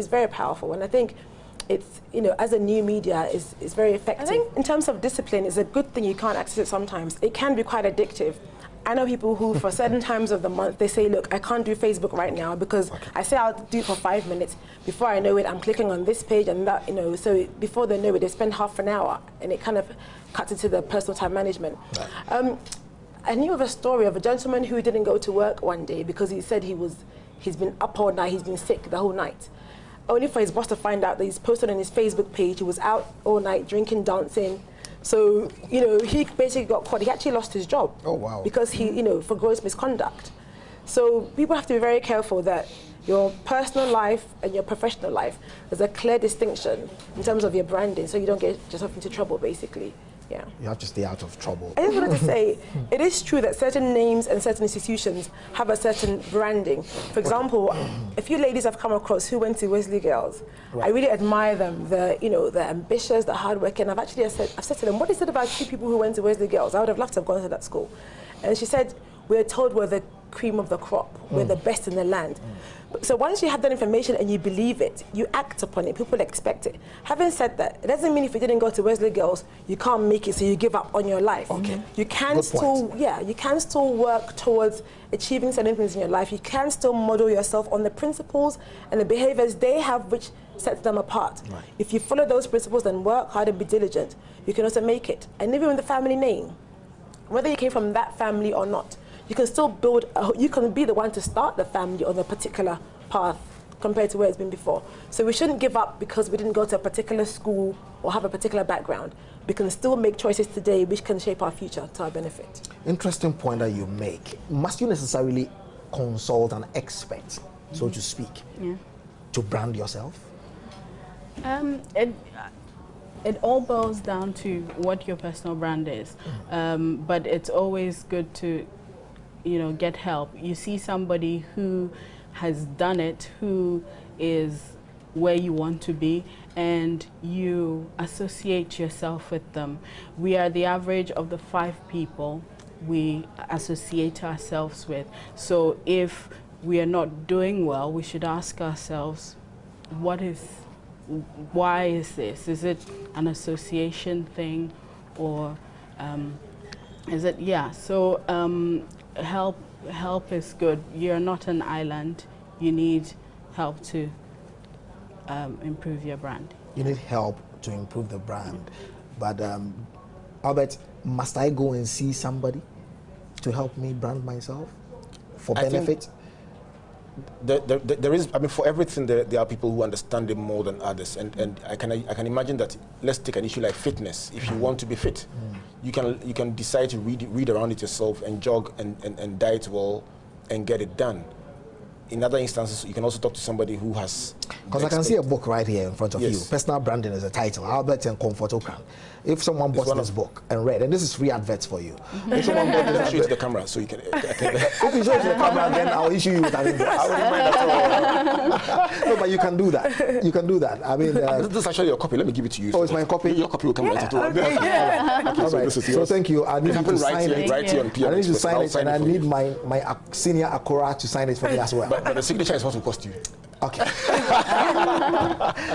is very powerful, and I think it's, you know, as a new media, is very effective. I think in terms of discipline, it's a good thing you can't access it sometimes. It can be quite addictive. I know people who, for certain times of the month, they say, look, I can't do Facebook right now because I say I'll do it for 5 minutes. Before I know it, I'm clicking on this page and that, you know, so before they know it, they spend half an hour, and it kind of cuts into the personal time management. Right. I knew of a story of a gentleman who didn't go to work one day because he said he's been up all night, he's been sick the whole night. Only for his boss to find out that he's posted on his Facebook page, he was out all night drinking, dancing. So, you know, he basically got caught. He actually lost his job. Oh, wow. Because he, you know, for gross misconduct. So people have to be very careful that your personal life and your professional life, there's a clear distinction in terms of your branding, so you don't get yourself into trouble, basically. Yeah. You have to stay out of trouble. I just wanted to say, it is true that certain names and certain institutions have a certain branding. For example, a few ladies I've come across who went to Wesley Girls. Right. I really admire them. They're, you know, they're ambitious, they're hardworking. I've said to them, what is it about you people who went to Wesley Girls? I would have loved to have gone to that school. And she said, we're told we're the cream of the crop. We're the best in the land. So once you have that information and you believe it, you act upon it, people expect it. Having said that, it doesn't mean if you didn't go to Wesley Girls, you can't make it, so you give up on your life. Okay. You can still, you can still work towards achieving certain things in your life. You can still model yourself on the principles and the behaviors they have which sets them apart. Right. If you follow those principles and work hard and be diligent, you can also make it. And even with the family name, whether you came from that family or not, you can still build, you can be the one to start the family on a particular path compared to where it's been before. So we shouldn't give up because we didn't go to a particular school or have a particular background. We can still make choices today which can shape our future to our benefit. Interesting point that you make. Must you necessarily consult an expert, so to speak, to brand yourself? It all boils down to what your personal brand is. But it's always good to, you know, get help. You see somebody who has done it, who is where you want to be, and you associate yourself with them. We are the average of the 5 people we associate ourselves with. So if we are not doing well, we should ask ourselves, why is this? Is it an association thing, or is it, so help is good. You're not an island. You need help to improve your brand. You need help to improve the brand. But Albert, must I go and see somebody to help me brand myself for benefit? There is, I mean, for everything there are people who understand it more than others, and I can imagine that. Let's take an issue like fitness. If you want to be fit, you can decide to read around it yourself and jog and diet well and get it done. In other instances, you can also talk to somebody who has... Because I can see a book right here in front of you. Personal Branding is a title, Albert and Comfort Okran. If someone bought this book and read, and this is free adverts for you. If someone bought this, show it to the camera so you can... If you show it to the camera, then I'll issue you with an invoice. I wouldn't mind at all. No, but you can do that. You can do that. I mean... this is actually your copy. Let me give it to you. Oh, it's my copy? Your copy will come right into it. Okay, so this is yours. So thank you. I need you to sign it. I need to sign it, and I need my senior Akora to sign it for me as well. But the signature is what will cost you. Okay.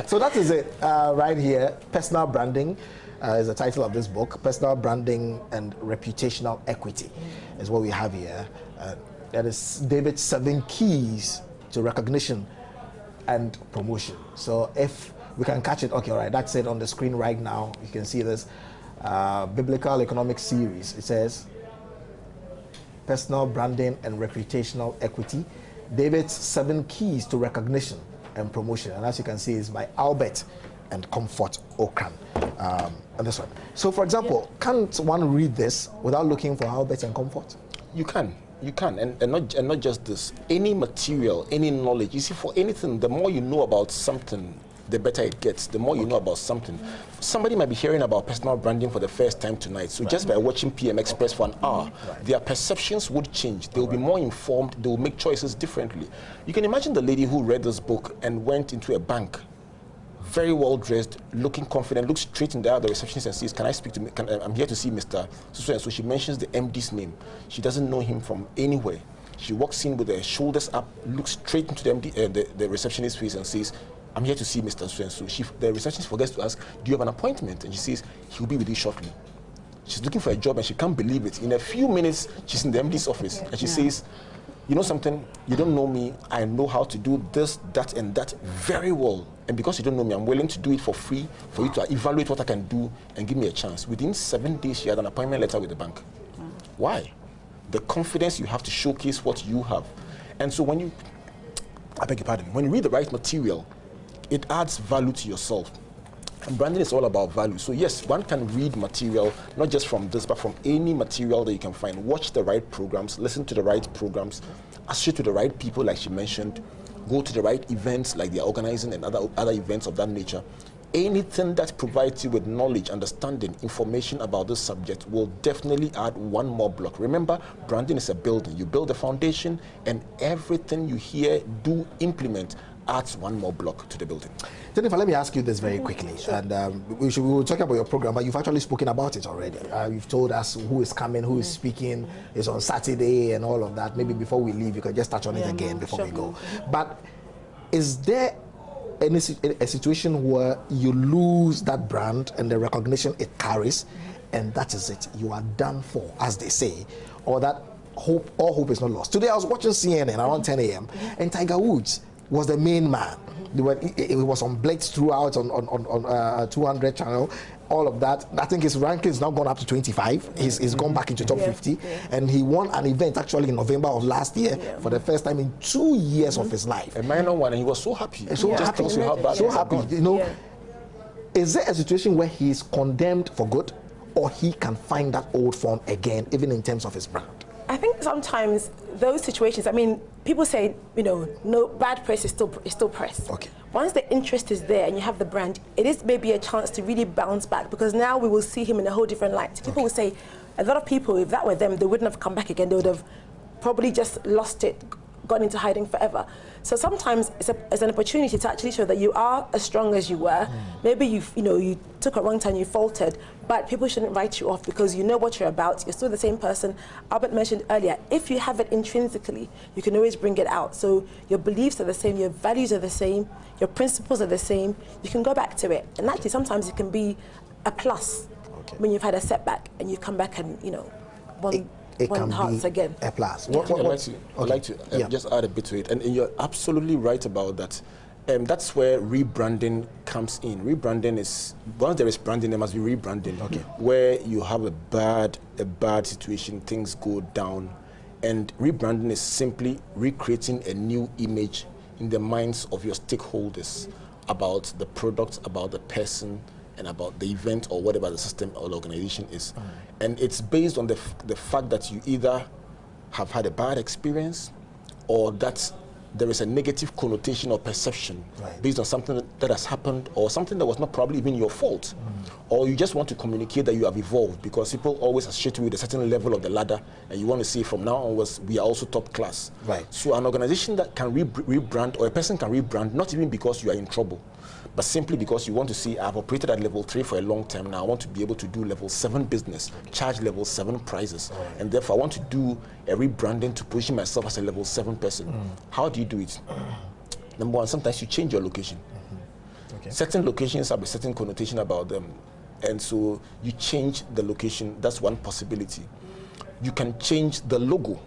So that is it right here. Personal Branding is the title of this book. Personal Branding and Reputational Equity is what we have here. That is David's 7 keys to recognition and promotion. So if we can catch it, okay, all right, that's it on the screen right now. You can see this Biblical Economics series. It says Personal Branding and Reputational Equity, David's 7 keys to recognition and promotion. And as you can see, it's by Albert and Comfort Okran. And this one. So for example, can't one read this without looking for Albert and Comfort? You can. You can, and not just this. Any material, any knowledge. You see, for anything, the more you know about something, the better it gets. The more you know about something. Somebody might be hearing about personal branding for the first time tonight. So just by watching PM Express for an hour, their perceptions would change. They will be more informed. They will make choices differently. You can imagine the lady who read this book and went into a bank, very well dressed, looking confident, looks straight in the eye of the receptionist and says, "Can I speak to me? I'm here to see Mr. So and so." She mentions the MD's name. She doesn't know him from anywhere. She walks in with her shoulders up, looks straight into the MD, the receptionist's face and says, I'm here to see Mr. So-and-so. The receptionist forgets to ask, do you have an appointment? And she says, he'll be with you shortly. She's looking for a job and she can't believe it. In a few minutes, she's in the MD's office and she says, you know something, you don't know me, I know how to do this, that, and that very well. And because you don't know me, I'm willing to do it for free for you to evaluate what I can do and give me a chance. Within 7 days, she had an appointment letter with the bank. Why? The confidence you have to showcase what you have. And so when you, I beg your pardon, when you read the right material, it adds value to yourself. And branding is all about value. So yes, one can read material, not just from this, but from any material that you can find. Watch the right programs, listen to the right programs, associate to the right people like she mentioned, go to the right events like they're organizing and other events of that nature. Anything that provides you with knowledge, understanding, information about this subject will definitely add one more block. Remember, branding is a building. You build a foundation and everything you hear, do, implement, adds one more block to the building. Jennifer, let me ask you this very quickly. Sure. And we will talk about your program, but you've actually spoken about it already. You've told us who is coming, who is speaking, it's on Saturday and all of that. Maybe before we leave, you can just touch on it again before we go. But is there a situation where you lose that brand and the recognition it carries, and that is it? You are done for, as they say, or that all hope is not lost? Today I was watching CNN around 10 a.m. and Tiger Woods was the main man. It was on Blitz throughout on 200 channel, all of that. I think his ranking is now gone up to 25. He's gone back into top 50, and he won an event actually in November of last year for the first time in 2 years of his life. A minor one, and he was so happy. So happy. So happy. You know, is there a situation where he's condemned for good, or he can find that old form again, even in terms of his brand? I think sometimes those situations, I mean, people say, you know, no, bad press is still press. Okay. Once the interest is there and you have the brand, it is maybe a chance to really bounce back, because now we will see him in a whole different light. People will say, a lot of people, if that were them, they wouldn't have come back again. They would have probably just lost it, gone into hiding forever. So sometimes it's an opportunity to actually show that you are as strong as you were. Maybe you took a wrong turn, you faltered, but people shouldn't write you off because you know what you're about. You're still the same person. Albert mentioned earlier, if you have it intrinsically, you can always bring it out. So your beliefs are the same, your values are the same, your principles are the same. You can go back to it. And actually, sometimes it can be a plus when you've had a setback and you come back and, you know, it can hearts be again. A plus. I'd like to just add a bit to it, and you're absolutely right about that. That's where rebranding comes in. Rebranding is, once there is branding, there must be rebranding. Where you have a bad situation, things go down, and rebranding is simply recreating a new image in the minds of your stakeholders about the product, about the person, and about the event or whatever the system or the organization is. And it's based on the fact that you either have had a bad experience or that there is a negative connotation or perception based on something that has happened or something that was not probably even your fault. Or you just want to communicate that you have evolved, because people always associate you with a certain level of the ladder and you want to say from now onwards we are also top class. So an organization that can rebrand, or a person can rebrand, not even because you are in trouble, but simply because you want to see, I've operated at level 3 for a long time now, I want to be able to do level 7 business, charge level 7 prices, and therefore I want to do a rebranding to position myself as a level 7 person. How do you do it? Number one, sometimes you change your location. Certain locations have a certain connotation about them, and so you change the location. That's one possibility. You can change the logo.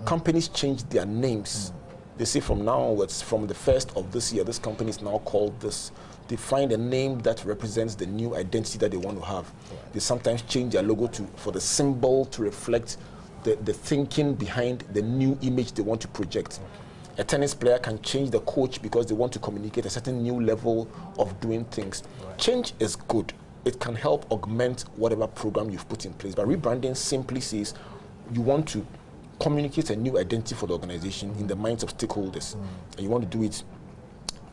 Companies change their names. They say from now onwards, from the 1st of this year, this company is now called this. They find a name that represents the new identity that they want to have. They sometimes change their logo for the symbol to reflect the thinking behind the new image they want to project. A tennis player can change the coach because they want to communicate a certain new level of doing things. Change is good. It can help augment whatever program you've put in place. But rebranding simply says you want to communicate a new identity for the organization in the minds of stakeholders. And you want to do it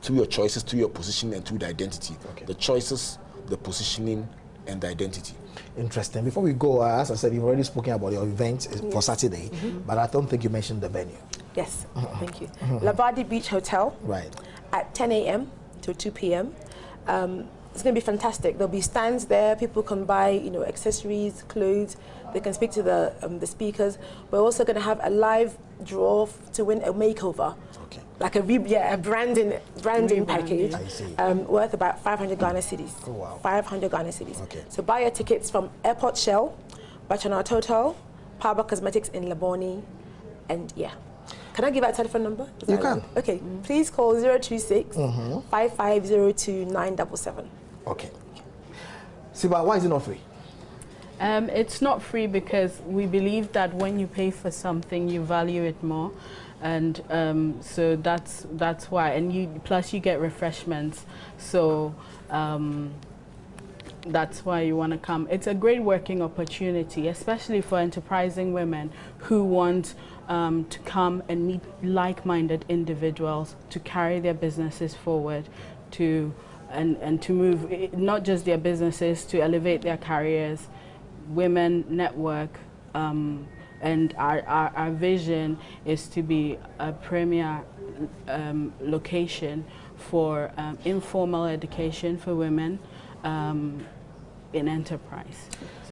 through your choices, through your positioning, and through the identity. The choices, the positioning, and the identity. Interesting. Before we go, as I said, you've already spoken about your event for Saturday, but I don't think you mentioned the venue. Yes, thank you. Lavadi Beach Hotel. At 10 a.m. to 2 p.m. It's going to be fantastic. There'll be stands there. People can buy, accessories, clothes. They can speak to the speakers. We're also going to have a live draw to win a makeover. Okay. Like a branding package. I see. Worth about 500 Ghana cedis. Oh, wow. 500 Ghana cedis. Okay. So buy your tickets from Airport Shell, Bachana Total, Power Cosmetics in Laboni, and yeah. Can I give out a telephone number? You can. Okay. Please call 026 5502 977. Okay. Siba, why is it not free? It's not free because we believe that when you pay for something, you value it more, and so that's why. And plus you get refreshments, so that's why you want to come. It's a great working opportunity, especially for enterprising women who want to come and meet like-minded individuals to carry their businesses forward, and to move not just their businesses, to elevate their careers. Women network, and our vision is to be a premier location for informal education for women in enterprise.